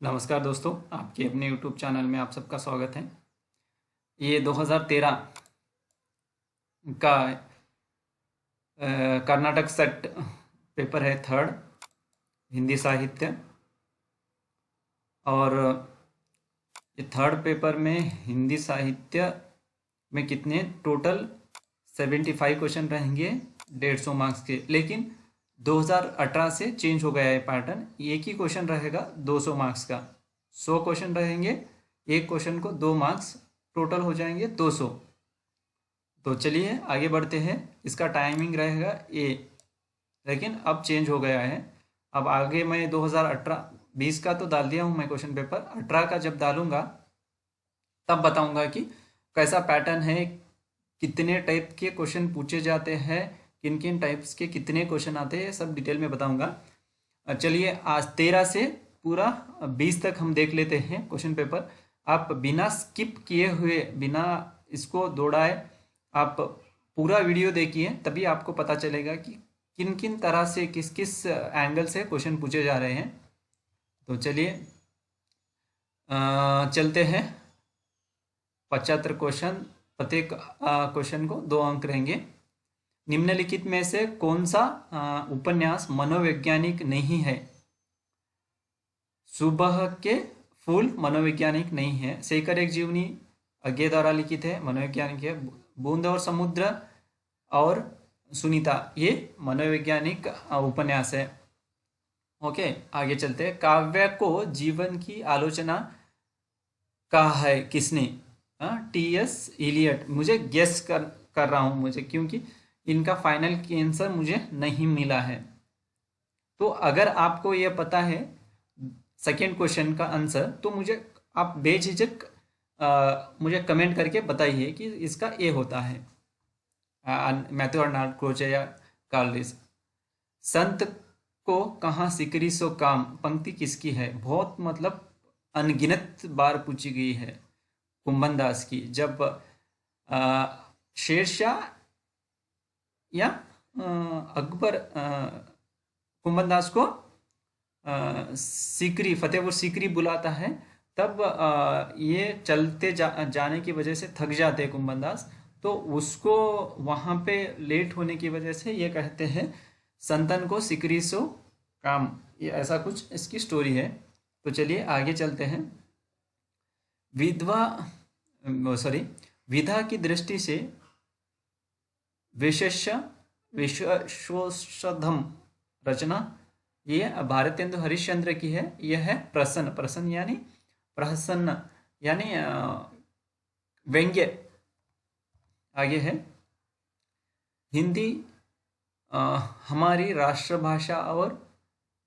नमस्कार दोस्तों, आपके अपने YouTube चैनल में आप सबका स्वागत है। ये 2013 का कर्नाटक सेट पेपर है, थर्ड हिंदी साहित्य। और ये थर्ड पेपर में हिंदी साहित्य में कितने टोटल 75 क्वेश्चन रहेंगे 150 मार्क्स के। लेकिन 2018 से चेंज हो गया है पैटर्न। एक ही क्वेश्चन रहेगा 200 मार्क्स का। 100 क्वेश्चन रहेंगे, एक क्वेश्चन को 2 मार्क्स, टोटल हो जाएंगे 200। तो चलिए आगे बढ़ते हैं। इसका टाइमिंग रहेगा ए, लेकिन अब चेंज हो गया है। अब आगे मैं 2018 20 का तो डाल दिया हूँ मैं क्वेश्चन पेपर, 18 का जब डालूंगा तब बताऊंगा कि कैसा पैटर्न है, कितने टाइप के क्वेश्चन पूछे जाते हैं, किन किन टाइप्स के कितने क्वेश्चन आते हैं, सब डिटेल में बताऊंगा। चलिए आज 13 से पूरा 20 तक हम देख लेते हैं क्वेश्चन पेपर। आप बिना स्किप किए हुए, बिना इसको दौड़ाए आप पूरा वीडियो देखिए, तभी आपको पता चलेगा कि किन किन तरह से, किस किस एंगल से क्वेश्चन पूछे जा रहे हैं। तो चलिए चलते हैं। 75 क्वेश्चन, प्रत्येक क्वेश्चन को 2 अंक रहेंगे। निम्नलिखित में से कौन सा उपन्यास मनोवैज्ञानिक नहीं है? सुबह के फूल मनोवैज्ञानिक नहीं है। शेखर एक जीवनी अज्ञे द्वारा लिखित है, मनोवैज्ञानिक है। बूंद और समुद्र और सुनीता, ये मनोवैज्ञानिक उपन्यास है। ओके, आगे चलते हैं। काव्य को जीवन की आलोचना कहा है किसने? टी.एस. इलियट। मुझे गेस कर रहा हूं मुझे, क्योंकि इनका फाइनल आंसर मुझे नहीं मिला है। तो अगर आपको यह पता है सेकेंड क्वेश्चन का आंसर, तो मुझे आप बेझिझक मुझे कमेंट करके बताइए कि इसका ए होता है। मैथ्यू अर्नाल्ड क्रोचे या कार्ल रीस। संत को कहाँ सिकरी सो काम पंक्ति किसकी है? बहुत मतलब अनगिनत बार पूछी गई है। कुंभन दास की। जब शेरशाह या अकबर कुंभन दास को सीकरी, फतेहपुर सीकरी बुलाता है, तब ये चलते जाने की वजह से थक जाते हैं कुंभन दास, तो उसको वहां पे लेट होने की वजह से ये कहते हैं संतन को सिकरी सो काम। ये ऐसा कुछ इसकी स्टोरी है। तो चलिए आगे चलते हैं। विधवा सॉरी विधा की दृष्टि से विशेष विश्वोषधम रचना ये भारतेंदु हरिश्चंद्र की है। यह है प्रसन्न। प्रसन्न यानी प्रसन्न यानी व्यंग्य। आगे है हिंदी हमारी राष्ट्रभाषा और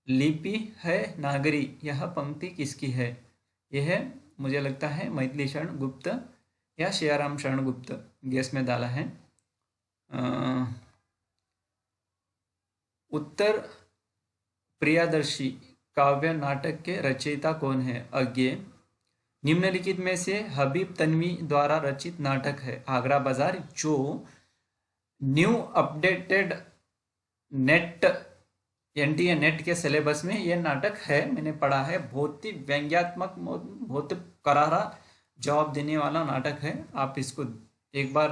लिपि है नागरी। यह पंक्ति किसकी है? यह मुझे लगता है मैथिली शरण गुप्त या शेयाराम शरण गुप्त, गेस में डाला है। उत्तर प्रियदर्शी काव्य नाटक के रचयिता कौन है? अज्ञे। निम्नलिखित में से हबीब तन्वी द्वारा रचित नाटक है आगरा बाजार, जो new updated net NTA net के सिलेबस में यह नाटक है। मैंने पढ़ा है, बहुत ही व्यंग्यात्मक, बहुत करारा जवाब देने वाला नाटक है। आप इसको एक बार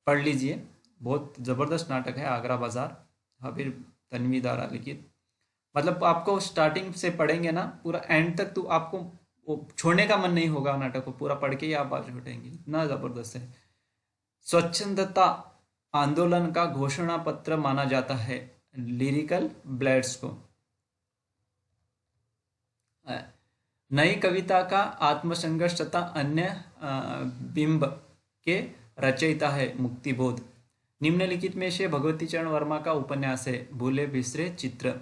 पढ़ लीजिए, बहुत ज़बरदस्त नाटक है आगरा बाजार, हबीब तन्वी द्वारा लिखित। मतलब आपको स्टार्टिंग से पढ़ेंगे ना पूरा एंड तक, तो आपको वो छोड़ने का मन नहीं होगा नाटक को, पूरा पढ़ के ही आप बात छोड़ेंगे, इतना ज़बरदस्त है। स्वच्छंदता आंदोलन का घोषणा पत्र माना जाता है लिरिकल ब्लेड्स को। नई कविता का आत्मसंघर्ष तथा अन्य बिंब के रचयिता है मुक्तिबोध। निम्नलिखित में से भगवती चरण वर्मा का उपन्यास है भूले बिसरे चित्र।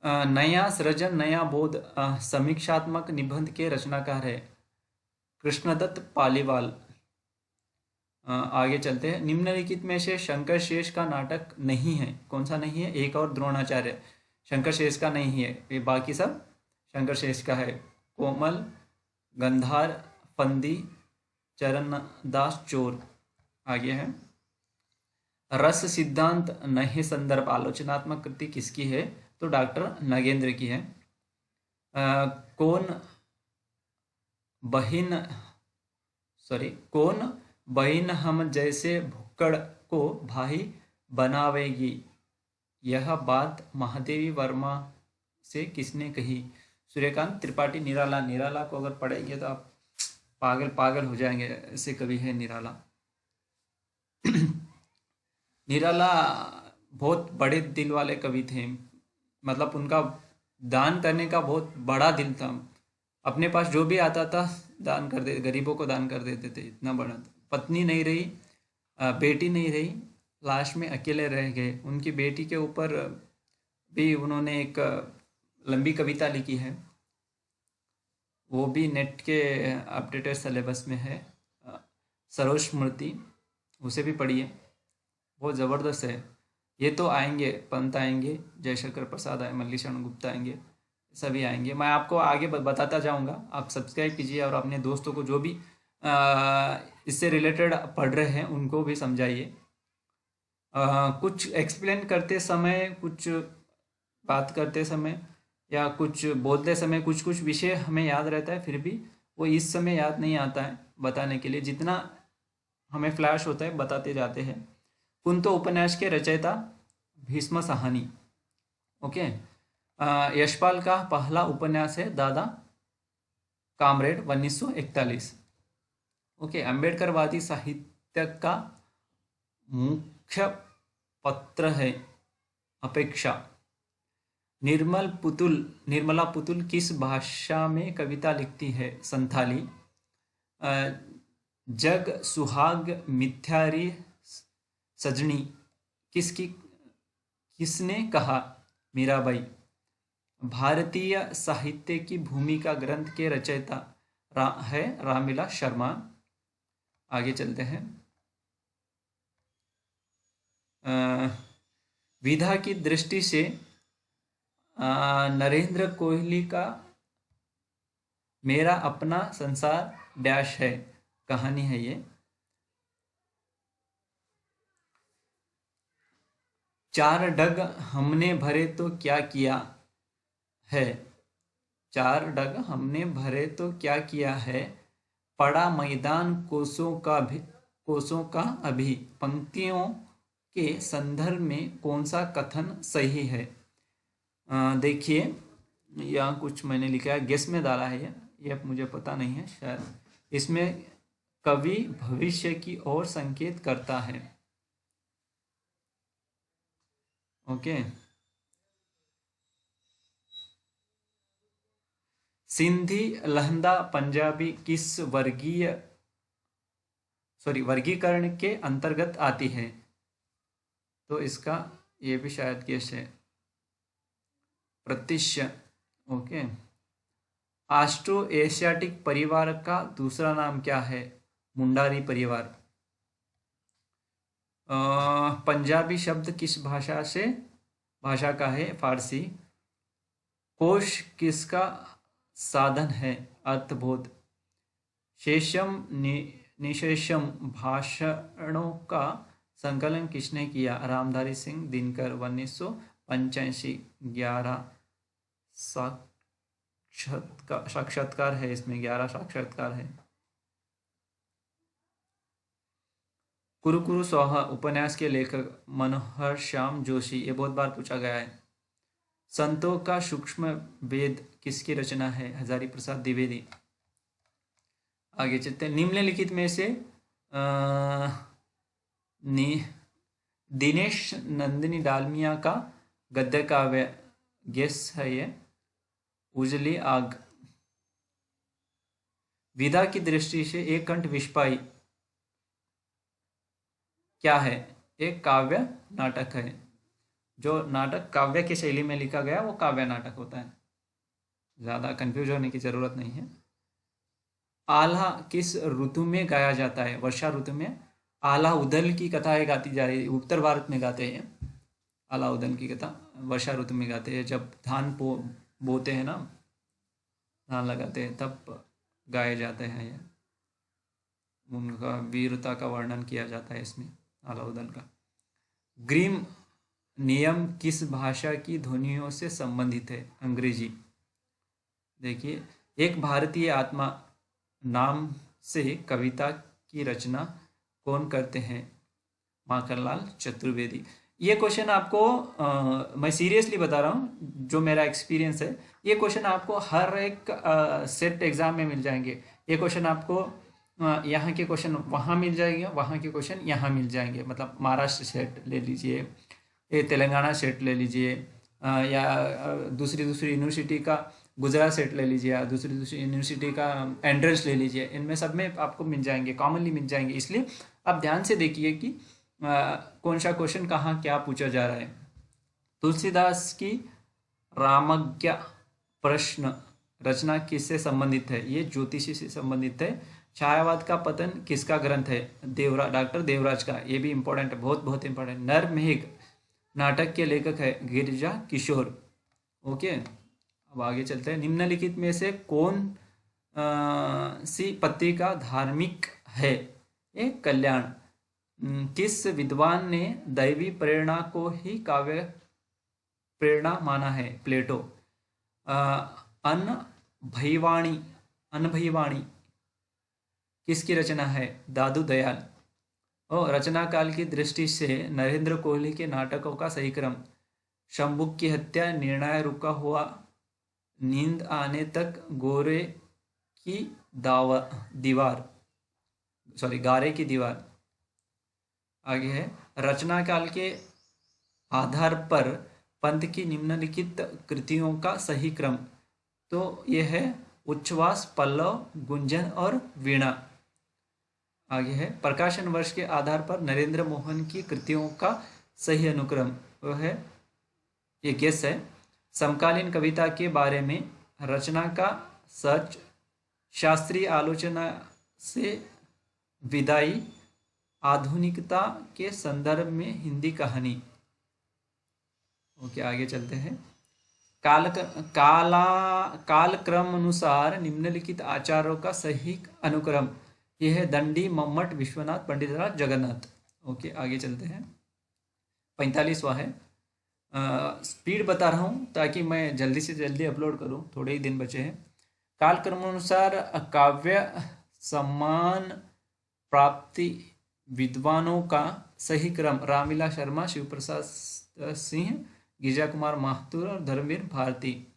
नया सृजन नया बोध समीक्षात्मक निबंध के रचनाकार है कृष्णदत्त पालीवाल। आगे चलते हैं। निम्नलिखित में से शंकर शेष का नाटक नहीं है। कौन सा नहीं है? एक और द्रोणाचार्य। शंकर शेष का नहीं है, ये बाकी सब शंकर शेष का है। कोमल, गंधार, फंदी, चरणदास चोर। आगे है रस सिद्धांत नहीं संदर्भ आलोचनात्मक कृति किसकी है? तो डॉक्टर नगेंद्र की है। कौन बहिन हम जैसे भुक्कड़ को भाई बनावेगी, यह बात महादेवी वर्मा से किसने कही? सूर्यकांत त्रिपाठी निराला। निराला को अगर पढ़ेंगे तो आप पागल पागल हो जाएंगे, ऐसे कवि है निराला। निराला बहुत बड़े दिल वाले कवि थे, मतलब उनका दान करने का बहुत बड़ा दिल था। अपने पास जो भी आता था दान कर दे, गरीबों को दान कर देते थे, इतना बड़ा। पत्नी नहीं रही, बेटी नहीं रही, लास्ट में अकेले रह गए। उनकी बेटी के ऊपर भी उन्होंने एक लंबी कविता लिखी है, वो भी नेट के अपडेटेड सिलेबस में है, सरोज स्मृति, उसे भी पढ़िए, बहुत ज़बरदस्त है। ये तो आएंगे, पंत आएंगे, जयशंकर प्रसाद आए, मल्लीशरण गुप्ता आएंगे, सभी आएंगे। मैं आपको आगे बताता जाऊंगा, आप सब्सक्राइब कीजिए और अपने दोस्तों को जो भी इससे रिलेटेड पढ़ रहे हैं उनको भी समझाइए। कुछ एक्सप्लेन करते समय, कुछ बात करते समय या कुछ बोलते समय कुछ कुछ विषय हमें याद रहता है, फिर भी वो इस समय याद नहीं आता है बताने के लिए। जितना हमें फ्लैश होता है बताते जाते हैं। कुंतो उपन्यास के रचयिता भीष्म साहनी। ओके। यशपाल का पहला उपन्यास है दादा कामरेड 1941। ओके। अम्बेडकरवादी साहित्य का मुख्य पत्र है अपेक्षा। निर्मला पुतुल किस भाषा में कविता लिखती है? संथाली। जग सुहाग मिथ्यारी सजनी किसने कहा? मीराबाई। भारतीय साहित्य की भूमिका ग्रंथ के रचयिता है रामविलास शर्मा। आगे चलते हैं। विधा की दृष्टि से नरेंद्र कोहली का मेरा अपना संसार डैश है, कहानी है ये। चार डग हमने भरे तो क्या किया है? चार डग हमने भरे तो क्या किया है, पड़ा मैदान कोसों का अभी। पंक्तियों के संदर्भ में कौन सा कथन सही है? देखिए, यहाँ कुछ मैंने लिखा है, गेस में डाला है ये मुझे पता नहीं है शायद। इसमें कवि भविष्य की ओर संकेत करता है। ओके। सिंधी लहंदा पंजाबी किस वर्गीकरण के अंतर्गत आती है? तो इसका ये भी शायद गेस है, प्रतिश्य। ओके। ऑस्ट्रो एशियाटिक परिवार का दूसरा नाम क्या है? मुंडारी परिवार। पंजाबी शब्द किस भाषा का है? फारसी। कोश किसका साधन है? अर्थबोध। शेषम निशेषम भाषणों का संकलन किसने किया? रामधारी सिंह दिनकर 1985। 11 साक्षात्कार है इसमें, 11 साक्षात्कार है। कुरुकुरु सोहा उपन्यास के लेखक मनोहर श्याम जोशी, ये बहुत बार पूछा गया है। संतों का सूक्ष्म वेद किसकी रचना है? हजारी प्रसाद द्विवेदी। आगे चलते हैं। निम्नलिखित में से दिनेश नंदिनी डालमिया का गद्य काव्य गेस है ये, उजली आग। विधा की दृष्टि से एक कंठ विस्पाई क्या है? एक काव्य नाटक है। जो नाटक काव्य की शैली में लिखा गया वो काव्य नाटक होता है, ज़्यादा कंफ्यूज होने की ज़रूरत नहीं है। आल्हा किस ऋतु में गाया जाता है? वर्षा ऋतु में। आल्हा उदल की कथाएं गाती जा रही, उत्तर भारत में गाते हैं। आल्हा उदल की कथा वर्षा ऋतु में गाते हैं, जब धान बोते हैं ना, धान लगाते हैं, तब गाए जाते हैं। ये उनका वीरता का वर्णन किया जाता है इसमें, आल्हा उदल का। ग्रीम नियम किस भाषा की ध्वनियों से संबंधित है? अंग्रेजी। देखिए, एक भारतीय आत्मा नाम से कविता की रचना कौन करते हैं? माखनलाल चतुर्वेदी। ये क्वेश्चन आपको मैं सीरियसली बता रहा हूँ, जो मेरा एक्सपीरियंस है, ये क्वेश्चन आपको हर एक सेट एग्जाम में मिल जाएंगे। ये क्वेश्चन आपको यहाँ के क्वेश्चन वहाँ मिल जाएंगे, वहाँ के क्वेश्चन यहाँ मिल जाएंगे। मतलब महाराष्ट्र सेट ले लीजिए, ये तेलंगाना सेट ले लीजिए, या दूसरी दूसरी यूनिवर्सिटी का गुजरात सेट ले लीजिए, या दूसरी दूसरी यूनिवर्सिटी का एंट्रेंस ले लीजिए। इनमें सब में आपको मिल जाएंगे, कॉमनली मिल जाएंगे। इसलिए आप ध्यान से देखिए कि कौन सा क्वेश्चन कहाँ क्या पूछा जा रहा है। तुलसीदास की रामज्ञा प्रश्न रचना किससे संबंधित है? ये ज्योतिषी से संबंधित है। छायावाद का पतन किसका ग्रंथ है? डॉक्टर देवराज का। ये भी इंपॉर्टेंट है, बहुत बहुत इंपॉर्टेंट। नरमेघ नाटक के लेखक है गिरिजा किशोर। ओके, अब आगे चलते हैं। निम्नलिखित में से कौन सी पत्रिका धार्मिक है? ये कल्याण। किस विद्वान ने दैवी प्रेरणा को ही काव्य प्रेरणा माना है? प्लेटो। अनभयवाणी किसकी रचना है? दादू दयाल। और रचना काल की दृष्टि से नरेंद्र कोहली के नाटकों का सही क्रम। शंभुक की हत्या, निर्णय रुका हुआ, नींद आने तक, गोरे की दीवार, गारे की दीवार। आगे है, रचना काल के आधार पर पंत की निम्नलिखित कृतियों का सही क्रम। तो यह है उच्छ्वास, पल्लव, गुंजन और वीणा। आगे है, प्रकाशन वर्ष के आधार पर नरेंद्र मोहन की कृतियों का सही अनुक्रम। वो है, ये गेस है। समकालीन कविता के बारे में रचना का सच, शास्त्रीय आलोचना से विदाई, आधुनिकता के संदर्भ में हिंदी कहानी। ओके, आगे चलते हैं। कालक्रम अनुसार निम्नलिखित आचार्यों का सही अनुक्रम। यह है दंडी, मम्मट, विश्वनाथ, पंडितराज, जगन्नाथ। ओके, आगे चलते हैं। 45वां है। स्पीड बता रहा हूँ ताकि मैं जल्दी से जल्दी अपलोड करूँ, थोड़े ही दिन बचे हैं। कालक्रमानुसार काव्य सम्मान प्राप्ति विद्वानों का सही क्रम। रामविलास शर्मा, शिव प्रसाद सिंह, गिरिजा कुमार माथुर और धर्मवीर भारती।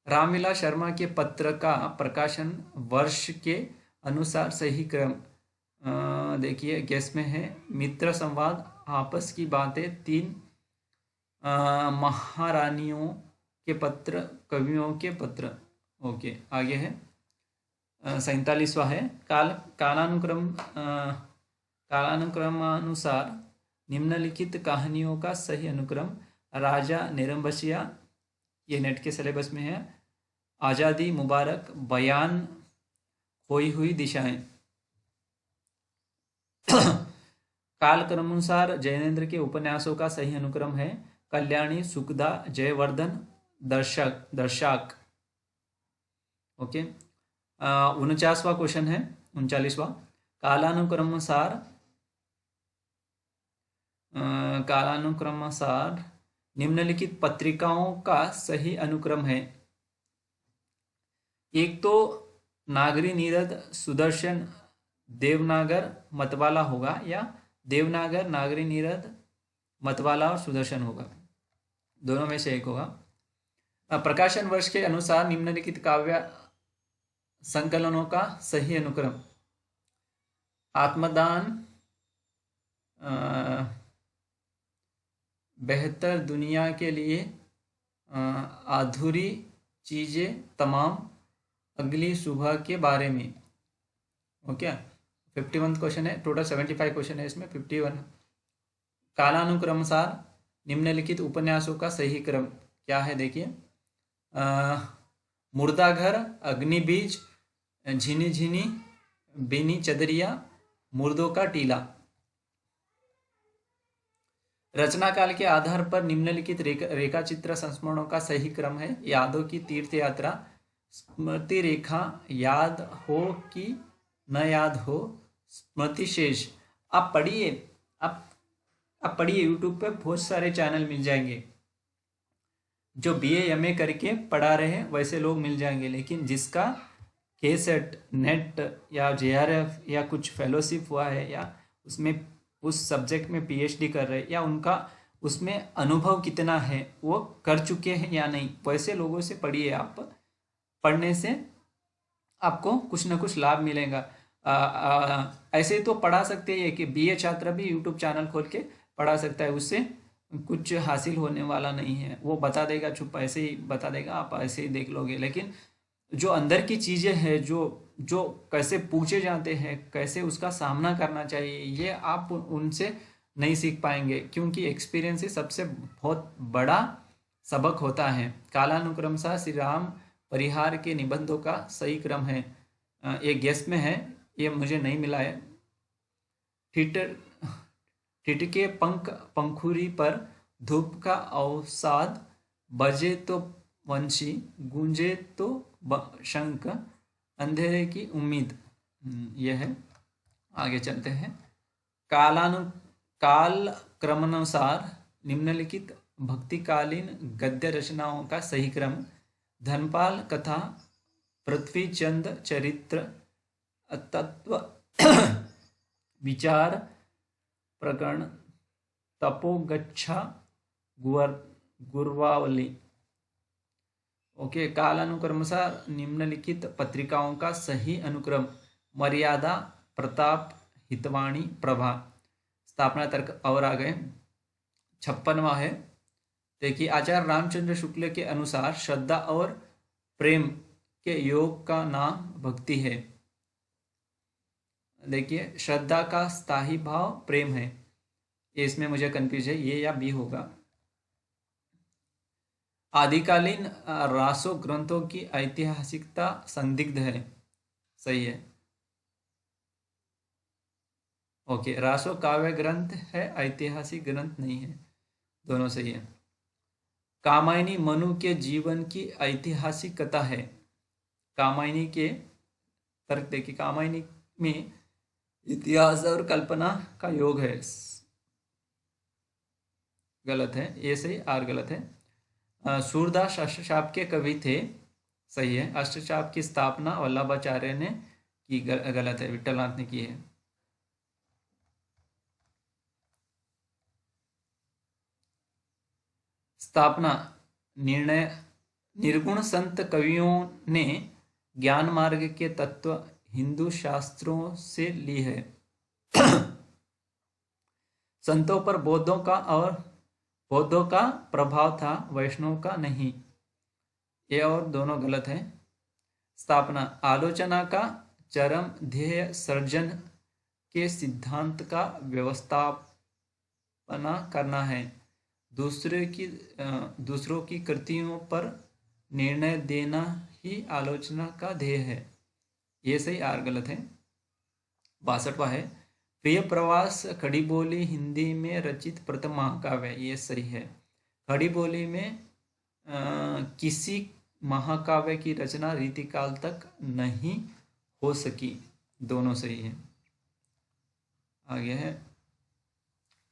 रामविलास शर्मा के पत्र का प्रकाशन वर्ष के अनुसार सही क्रम देखिए, गेस में है मित्र संवाद, आपस की बातें, 3 महारानियों के पत्र, कवियों के पत्र। ओके, आगे है 47वां है। कालानुक्रमानुसार निम्नलिखित कहानियों का सही अनुक्रम। राजा निरंबसिया, ये नेट के सिलेबस में है। आज़ादी, मुबारक, बयान, खोई हुई दिशाएं। कालक्रमानुसार जैनेन्द्र के उपन्यासों का सही अनुक्रम है कल्याणी, सुखदा, जयवर्धन, दर्शक। ओके, 49वां क्वेश्चन है, 39वां। कालानुक्रमानुसार निम्नलिखित पत्रिकाओं का सही अनुक्रम है। एक तो नागरी नीरद, सुदर्शन, देवनागर, मतवाला होगा, या देवनागर, नागरी नीरद, मतवाला और सुदर्शन होगा, दोनों में से एक होगा। प्रकाशन वर्ष के अनुसार निम्नलिखित काव्य संकलनों का सही अनुक्रम। आत्मदान, बेहतर दुनिया के लिए, अधूरी चीजें तमाम, अगली सुबह के बारे में। ओके, 51 क्वेश्चन है, टोटल 75 क्वेश्चन है इसमें। 51 कालानुक्रमानुसार निम्नलिखित उपन्यासों का सही क्रम क्या है? देखिए, मुर्दाघर, अग्निबीज, झिनी झिनी, बीनी चदरिया, मुर्दों का टीला। रचना काल के आधार पर निम्नलिखित रेखाचित्र संस्मरणों का सही क्रम है। यादों की तीर्थ यात्रा, स्मृति रेखा, याद हो कि न याद हो, स्मृति शेष। आप पढ़िए, आप पढ़िए, यूट्यूब पे बहुत सारे चैनल मिल जाएंगे। जो BA MA करके पढ़ा रहे हैं वैसे लोग मिल जाएंगे, लेकिन जिसका KSET नेट या JRF या कुछ फेलोशिप हुआ है या उसमें उस सब्जेक्ट में PhD कर रहे हैं या उनका उसमें अनुभव कितना है, वो कर चुके हैं या नहीं, वैसे लोगों से पढ़िए। आप पढ़ने से आपको कुछ ना कुछ लाभ मिलेगा। ऐसे तो पढ़ा सकते हैं कि BA छात्र भी YouTube चैनल खोल के पढ़ा सकता है, उससे कुछ हासिल होने वाला नहीं है। वो बता देगा, चुप ऐसे ही बता देगा, आप ऐसे ही देख लोगे। लेकिन जो अंदर की चीज़ें हैं, जो जो कैसे पूछे जाते हैं, कैसे उसका सामना करना चाहिए, ये आप उनसे नहीं सीख पाएंगे, क्योंकि एक्सपीरियंस ही सबसे बहुत बड़ा सबक होता है। कालानुक्रमशः श्री राम परिहार के निबंधों का सही क्रम है। ये गेस्ट में है, ये मुझे नहीं मिला है। ठिठर ठिठके पंख पंखुरी पर धूप का अवसाद, बजे तो वंशी, गूंजे तो शंख, अंधेरे की उम्मीद। यह है। आगे चलते हैं। काल क्रमानुसार निम्नलिखित भक्तिकालीन गद्य रचनाओं का सही क्रम: धनपाल कथा, पृथ्वीचंद चरित्र, तत्व विचार प्रकरण, तपोगच्छा, गुरवावली। ओके, कालानुक्रमसार निम्नलिखित पत्रिकाओं का सही अनुक्रम: मर्यादा, प्रताप, हितवाणी, प्रभा। स्थापना तर्क और आ गए। 56वां है, देखिए, आचार्य रामचंद्र शुक्ल के अनुसार श्रद्धा और प्रेम के योग का नाम भक्ति है। देखिए, श्रद्धा का स्थायी भाव प्रेम है। इसमें मुझे कंफ्यूज है, ये या बी होगा। आदिकालीन रासो ग्रंथों की ऐतिहासिकता संदिग्ध है। सही है। ओके, रासो काव्य ग्रंथ है, ऐतिहासिक ग्रंथ नहीं है। दोनों सही है। कामायनी मनु के जीवन की ऐतिहासिक कथा है। कामायनी के तर्क देखिए, कामायनी में इतिहास और कल्पना का योग है। गलत है, ये सही, आर गलत है। सूरदास अष्टचाप के कवि थे। सही है। अष्टचाप की स्थापना वल्लभाचार्य ने की। गलत है, विट्ठलनाथ ने की है। स्थापना निर्णय: निर्गुण संत कवियों ने ज्ञान मार्ग के तत्व हिंदू शास्त्रों से ली है। संतों पर बौद्धों का प्रभाव था, वैष्णव का नहीं। ये और दोनों गलत है। स्थापना: आलोचना का चरम ध्येय सर्जन के सिद्धांत का व्यवस्थापना करना है। दूसरों की कृतियों पर निर्णय देना ही आलोचना का ध्येय है। ये सही, आर गलत है। 62वां है, प्रिय प्रवास खड़ी बोली हिंदी में रचित प्रथम महाकाव्य। ये सही है। खड़ी बोली में किसी महाकाव्य की रचना रीतिकाल तक नहीं हो सकी। दोनों सही है। आगे है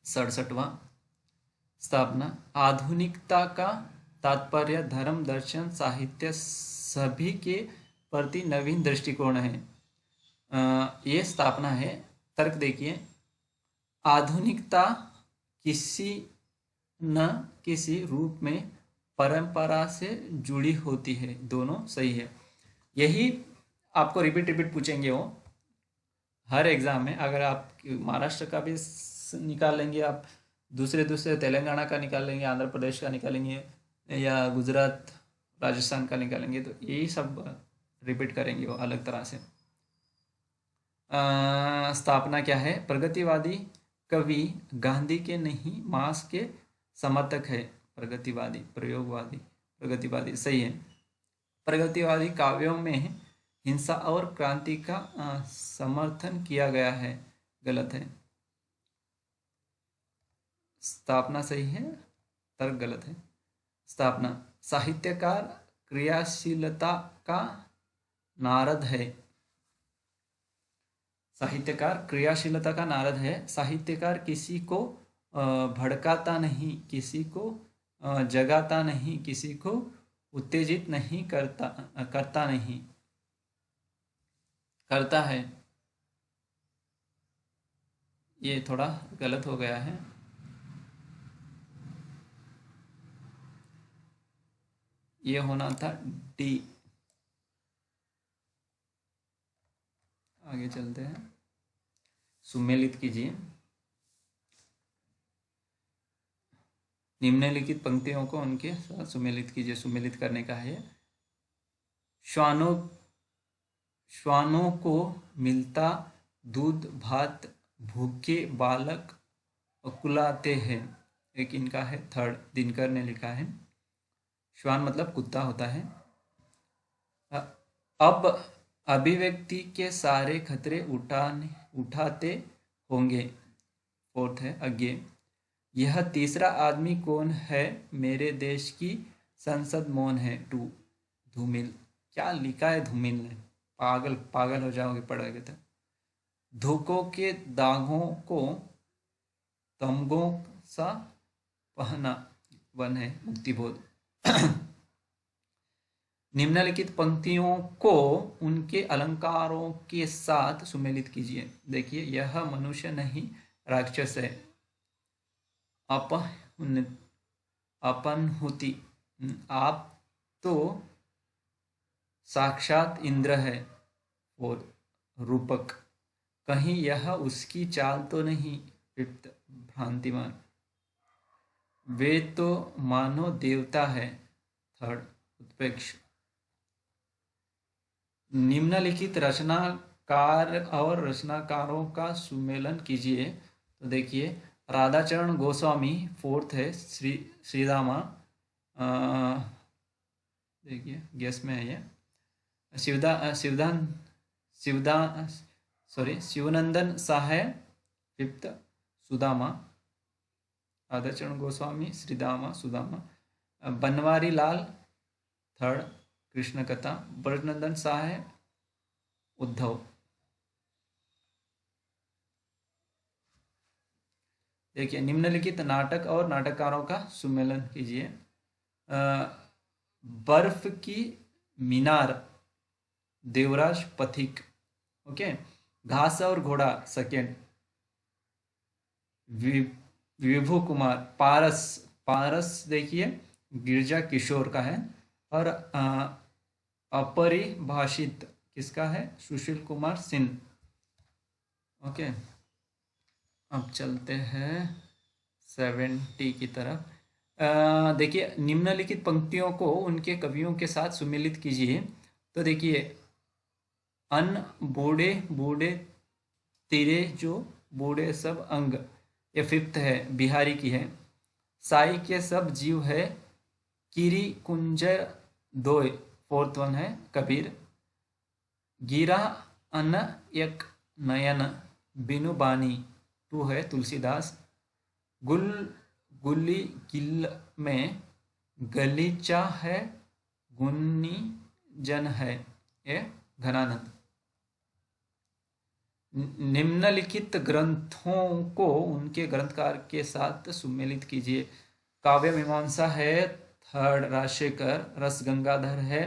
67वां। स्थापना: आधुनिकता का तात्पर्य धर्म, दर्शन, साहित्य सभी के प्रति नवीन दृष्टिकोण है। ये स्थापना है। तर्क देखिए, आधुनिकता किसी न किसी रूप में परंपरा से जुड़ी होती है। दोनों सही है। यही आपको रिपीट पूछेंगे वो हर एग्जाम में। अगर आप महाराष्ट्र का भी निकाल लेंगे, आप दूसरे तेलंगाना का निकाल लेंगे, आंध्र प्रदेश का निकालेंगे, या गुजरात राजस्थान का निकालेंगे, तो यही सब रिपीट करेंगे वो अलग तरह से। स्थापना क्या है? प्रगतिवादी कवि गांधी के नहीं, मार्क्स के समर्थक है। प्रगतिवादी, प्रयोगवादी, प्रगतिवादी सही है। प्रगतिवादी काव्यों में हिंसा और क्रांति का समर्थन किया गया है। गलत है। स्थापना सही है, तर्क गलत है। स्थापना: साहित्यकार क्रियाशीलता का नारद है। साहित्यकार क्रियाशीलता का नारद है। साहित्यकार किसी को भड़काता नहीं, किसी को जगाता नहीं, किसी को उत्तेजित नहीं करता, करता नहीं, करता है। ये थोड़ा गलत हो गया है। ये होना था डी। आगे चलते हैं, सुमेलित कीजिए। निम्नलिखित पंक्तियों को उनके साथ सुमेलित कीजिए। सुमेलित करने का है। श्वानों श्वानों को मिलता दूध भात, भूखे बालक अकुलाते हैं। एक इनका है थर्ड, दिनकर ने लिखा है। श्वान मतलब कुत्ता होता है। अब अभिव्यक्ति के सारे खतरे उठाते होंगे। फोर्थ है अज्ञे। यह तीसरा आदमी कौन है, मेरे देश की संसद मौन है। टू, धूमिल। क्या लिखा है धूमिल ने, पागल पागल हो जाओगे पढ़ोगे तो। धोखों के दागों को तमगों सा पहना, वन है मुक्तिबोध। निम्नलिखित पंक्तियों को उनके अलंकारों के साथ सुमेलित कीजिए। देखिए, यह मनुष्य नहीं राक्षस है। अपन होती, आप तो साक्षात इंद्र है। और रूपक, कहीं यह उसकी चाल तो नहीं। फिफ्थ, भ्रांतिमान, वे तो मानो देवता है। थर्ड, उत्प्रेक्ष। निम्नलिखित रचनाकार और रचनाकारों का सुमेलन कीजिए। तो देखिए, राधाचरण गोस्वामी फोर्थ है, श्रीदामा, देखिए गेस में है ये, शिवनंदन साहे फिफ्थ, सुदामा। राधाचरण गोस्वामी, श्रीदामा, सुदामा। बनवारी लाल थर्ड, कृष्ण कथा। ब्रजनंदन साहे, उद्धव। देखिए, निम्नलिखित नाटक और नाटककारों का सुमेलन कीजिए। बर्फ की मीनार, देवराज पथिक। ओके। घास और घोड़ा सेकेंड, विभु कुमार। पारस, पारस देखिए गिरजा किशोर का है। और अपरिभाषित किसका है, सुशील कुमार सिंह। ओके, अब चलते हैं 70 की तरफ। देखिए, निम्नलिखित पंक्तियों को उनके कवियों के साथ सुमेलित कीजिए। तो देखिए, अन बूढ़े बूढ़े तेरे जो बूढ़े सब अंग, ये फिफ्थ है, बिहारी की है। साई के सब जीव है, किरी कुंजर दोय, फोर्थ वन है, कबीर। गिरा अन एक नयन, बिनु बानी, टू है, तुलसीदास। गुल गुल्ली गिल में, गलीचा है, गुन्नी जन है, ये घनानंद। निम्नलिखित ग्रंथों को उनके ग्रंथकार के साथ सुमेलित कीजिए। काव्य मीमांसा है थर्ड, राजशेखर। रस गंगाधर है,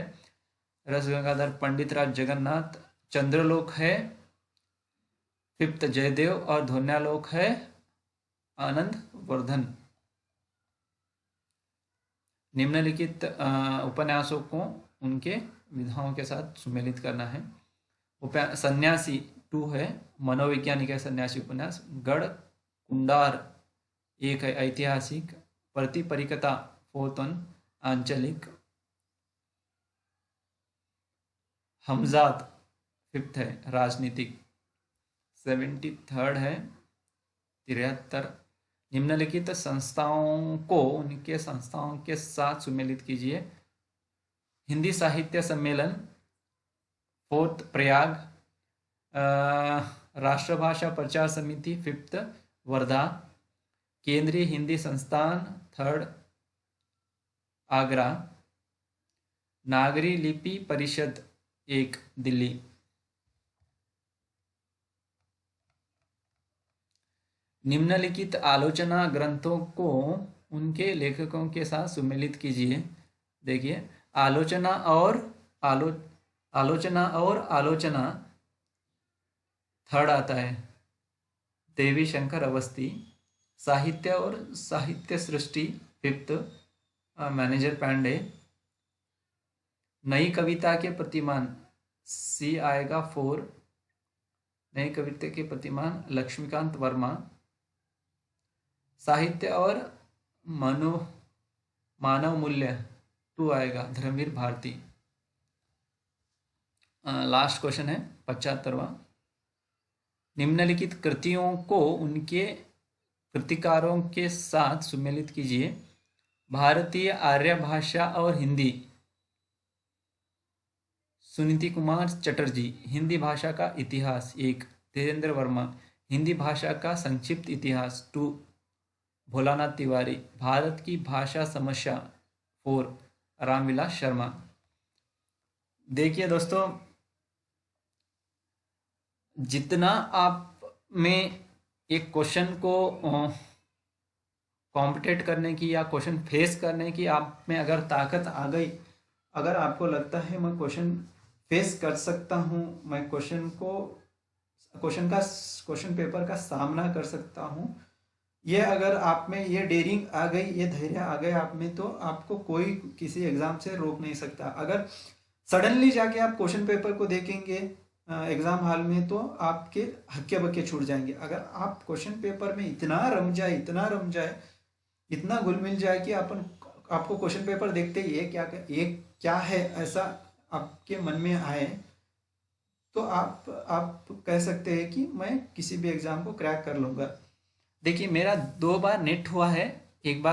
रस गंगाधर पंडित राज जगन्नाथ। चंद्रलोक है फिफ्थ, जयदेव। और ध्वन्यालोक है आनंद वर्धन। निम्नलिखित उपन्यासों को उनके विधाओं के साथ सुमेलित करना है। सन्यासी टू है, मनोवैज्ञानिक है सन्यासी उपन्यास। गढ़ कुंडार एक है, ऐतिहासिक। प्रतिपरिकता फोर्थ वन, आंचलिक। हमजाद फिफ्थ है, राजनीतिक। 73 है, 73। निम्नलिखित संस्थाओं को उनके संस्थाओं के साथ सुमेलित कीजिए। हिंदी साहित्य सम्मेलन फोर्थ, प्रयाग। राष्ट्रभाषा प्रचार समिति फिफ्थ, वर्धा। केंद्रीय हिंदी संस्थान थर्ड, आगरा। नागरी लिपि परिषद एक, दिल्ली। निम्नलिखित आलोचना ग्रंथों को उनके लेखकों के साथ सुमेलित कीजिए। देखिए, आलोचना और आलोचना थर्ड आता है देवी शंकर अवस्थी। साहित्य और साहित्य सृष्टि फिफ्थ मैनेजर पांडे। नई कविता के प्रतिमान सी आएगा 4। नई कविता के प्रतिमान लक्ष्मीकांत वर्मा। साहित्य और मानव मूल्य 2 आएगा धर्मवीर भारती। लास्ट क्वेश्चन है 75वां। निम्नलिखित कृतियों को उनके कृतिकारों के साथ सुमेलित कीजिए। भारतीय आर्य भाषा और हिंदी सुनीति कुमार चटर्जी। हिंदी भाषा का इतिहास 1 धीरेन्द्र वर्मा। हिंदी भाषा का संक्षिप्त इतिहास 2 भोलानाथ तिवारी। भारत की भाषा समस्या 4 रामविलास शर्मा। देखिए दोस्तों, जितना आप में एक क्वेश्चन को कॉम्पिटेट करने की या क्वेश्चन फेस करने की आप में अगर ताकत आ गई, अगर आपको लगता है मैं क्वेश्चन फेस कर सकता हूँ, मैं क्वेश्चन पेपर का सामना कर सकता हूँ, ये अगर आप में ये डेयरिंग आ गई, ये धैर्य आ गए आप में, तो आपको कोई किसी एग्जाम से रोक नहीं सकता। अगर सडनली जाके आप क्वेश्चन पेपर को देखेंगे एग्जाम हॉल में, तो आपके हक्के बक्के छूट जाएंगे। अगर आप क्वेश्चन पेपर में इतना रम जाए, इतना घुल मिल जाए कि आपको क्वेश्चन पेपर देखते ही ये क्या है ऐसा आपके मन में आए, तो आप कह सकते हैं कि मैं किसी भी एग्जाम को क्रैक कर लूँगा। देखिए, मेरा 2 बार नेट हुआ है। एक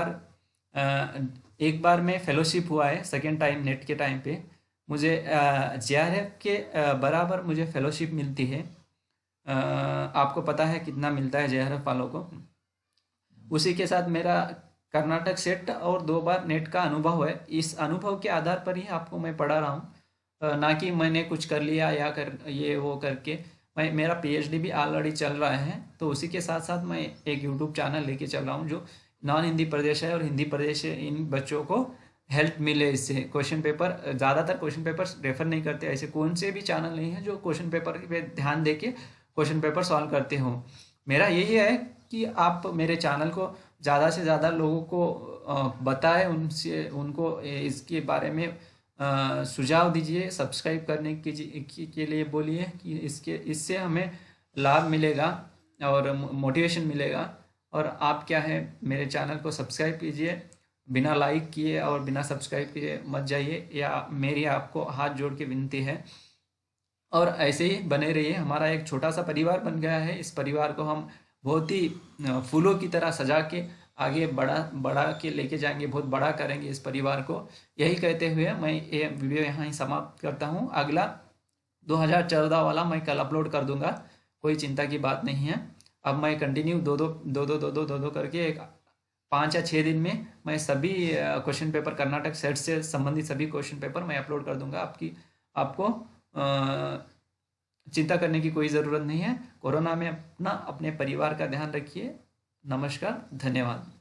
बार में फेलोशिप हुआ है, सेकेंड टाइम नेट के टाइम पे मुझे JRF के बराबर मुझे फेलोशिप मिलती है। आपको पता है कितना मिलता है JRF वालों को। उसी के साथ मेरा कर्नाटक सेट और 2 बार नेट का अनुभव है। इस अनुभव के आधार पर ही आपको मैं पढ़ा रहा हूँ, ना कि मैंने कुछ कर लिया या ये वो करके। मेरा PhD भी ऑलरेडी चल रहा है, तो उसी के साथ साथ मैं एक YouTube चैनल लेके चल रहा हूँ जो नॉन हिंदी प्रदेश है और हिंदी प्रदेश है। इन बच्चों को हेल्प मिले इससे। क्वेश्चन पेपर ज़्यादातर क्वेश्चन पेपर रेफर नहीं करते, ऐसे कौन से भी चैनल नहीं है जो क्वेश्चन पेपर पे ध्यान दे के क्वेश्चन पेपर सॉल्व करते हो। मेरा यही है कि आप मेरे चैनल को ज़्यादा से ज़्यादा लोगों को बताएं, उनको इसके बारे में सुझाव दीजिए, सब्सक्राइब करने के लिए बोलिए कि इससे हमें लाभ मिलेगा और मोटिवेशन मिलेगा। और आप क्या है, मेरे चैनल को सब्सक्राइब कीजिए। बिना लाइक किए और बिना सब्सक्राइब किए मत जाइए, या मेरी आपको हाथ जोड़ के विनती है। और ऐसे ही बने रहिए। हमारा एक छोटा सा परिवार बन गया है। इस परिवार को हम बहुत ही फूलों की तरह सजा के आगे बढ़ा के लेके जाएंगे, बहुत बड़ा करेंगे इस परिवार को। यही कहते हुए मैं ये वीडियो यहाँ ही समाप्त करता हूँ। अगला 2014 वाला मैं कल अपलोड कर दूंगा, कोई चिंता की बात नहीं है। अब मैं कंटिन्यू दो करके 5 या 6 दिन में मैं सभी क्वेश्चन पेपर कर्नाटक सेट से संबंधित सभी क्वेश्चन पेपर मैं अपलोड कर दूंगा। आपको चिंता करने की कोई ज़रूरत नहीं है। कोरोना में अपने परिवार का ध्यान रखिए। नमस्कार, धन्यवाद।